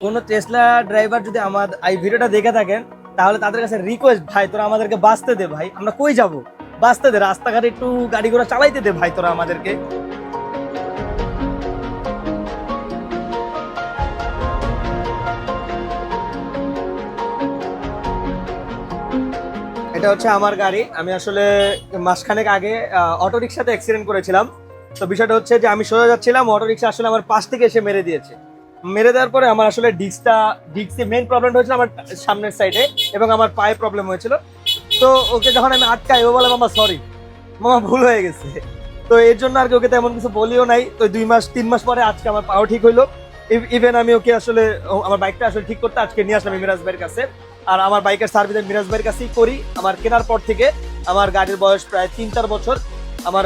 কোনো Tesla driver যদি আমার এই ভিডিওটা দেখে থাকেন তাহলে তাদের কাছে রিকোয়েস্ট, ভাই তোরা আমাদেরকে বাঁচতে দে, ভাই আমরা কই যাব, বাঁচতে দে, রাস্তাঘাটে একটু গাড়ি ঘোড়া চালাইতে দে ভাই তোরা আমাদেরকে। এটা হচ্ছে আমার গাড়ি। আমি আসলে মাসখানেক আগে অটো রিক্সাতে অ্যাক্সিডেন্ট করেছিলাম। তো বিষয়টা হচ্ছে যে আমি সোজা যাচ্ছিলাম, অটো রিক্সা আসলে আমার পাশ থেকে এসে মেরে দিয়েছে। মেরে দেওয়ার পরে আমার আসলে ডিস্কে মেইন প্রবলেমটা হয়েছিল আমার সামনের সাইডে, এবং আমার পায়ে প্রবলেম হয়েছিল। তো ওকে যখন আমি আটকাই, ও বলে মামা সরি, মামা ভুল হয়ে গেছে। তো এর জন্য আর কি ওকে তেমন কিছু বলিও নাই। তো 2-3 মাস পরে আজকে আমার পাও ঠিক হইলো। ইভেন আমি ওকে আসলে আমার বাইকটা আসলে ঠিক করতে আজকে নিয়ে আসলাম মিরাজ ভাইয়ের কাছে। আর আমার বাইকের সার্ভিস মিরাজ ভাইয়ের কাছেই করি। আমার কেনার পর থেকে আমার গাড়ির বয়স প্রায় 3-4 বছর। আমার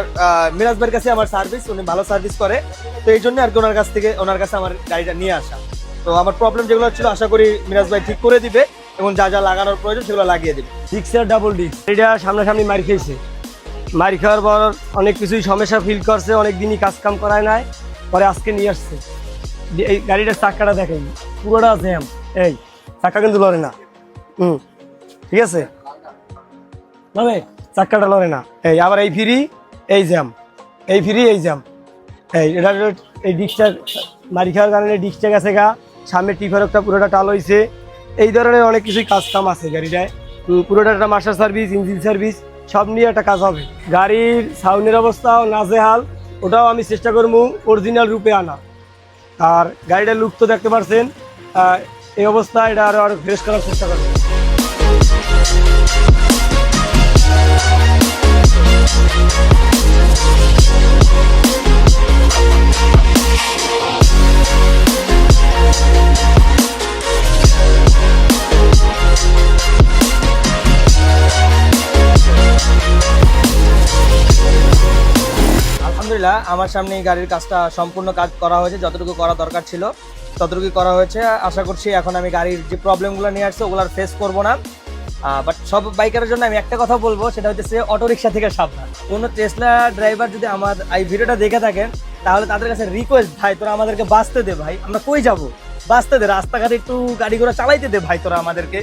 মিরাজ ভাইয়ের কাছে আমার সার্ভিস, উনি ভালো সার্ভিস করে। তো এই জন্য আর কি ওনার কাছে আমার গাড়িটা নিয়ে আসা। তো আমার প্রবলেম যেগুলো ছিল আশা করি মিরাজ ভাই ঠিক করে দিবে, এবং যা যা লাগানোর প্রয়োজন সেগুলো লাগিয়ে দিবে। ডিক্সের ডাবল ডিক্স, এটা সামনাসামনি মার খেয়েছে। মার খাওয়ার পর অনেক কিছুই সমস্যা ফিল করছে, অনেক দিনই কাজ কাম করায় নাই, পরে আজকে নিয়ে আসছে। এই গাড়িটার চাক্কাটা দেখেন, পুরোটা জ্যাম। এই চাক্কা কিন্তু লড়ে না। ঠিক আছে, মানে চাক্কাটা লড়ে না। এই আবার এই ফ্রি, এই জ্যাম, এই ফ্রি, এই জ্যাম। এটা এই ডিক্সটা মারি খাওয়ার কারণে ডিক্সটা গেছে গা, সামনে টিফারকটা পুরোটা টাল হয়েছে। এই ধরনের অনেক কিছুই কাজ কাম আছে গাড়িটায়। পুরোটা একটা মাস্টার সার্ভিস, ইঞ্জিন সার্ভিস সব নিয়ে একটা কাজ হবে। গাড়ির সাউন্ডের অবস্থাও নাজেহাল, ওটাও আমি চেষ্টা করবো অরিজিনাল রূপে আনা। আর গাড়িটার লুক তো দেখতে পাচ্ছেন, এই অবস্থা এটা আরো ফ্রেশ করার চেষ্টা করবো। আলহামদুলিল্লাহ, আমার সামনে এই গাড়ির কাজটা সম্পূর্ণ কাজ করা হয়েছে, যতটুকু করা দরকার ছিল ততটুকুই করা হয়েছে। আশা করছি এখন আমি গাড়ির যে প্রবলেমগুলো নিয়ে আসছে ওগুলো ফেস করবো না। বাট সব বাইকারের জন্য আমি একটা কথা বলবো, সেটা হচ্ছে অটো রিক্সা থেকে সাবধান। কোনো টেসলা ড্রাইভার যদি আমার এই ভিডিওটা দেখে থাকেন তাহলে তাদের কাছে রিকোয়েস্ট, ভাই তোরা আমাদেরকে বাঁচতে দে, ভাই আমরা কই যাব, বাঁচতে দে, রাস্তাঘাটে একটু গাড়ি ঘোড়া চালাইতে দে ভাই তোরা আমাদেরকে।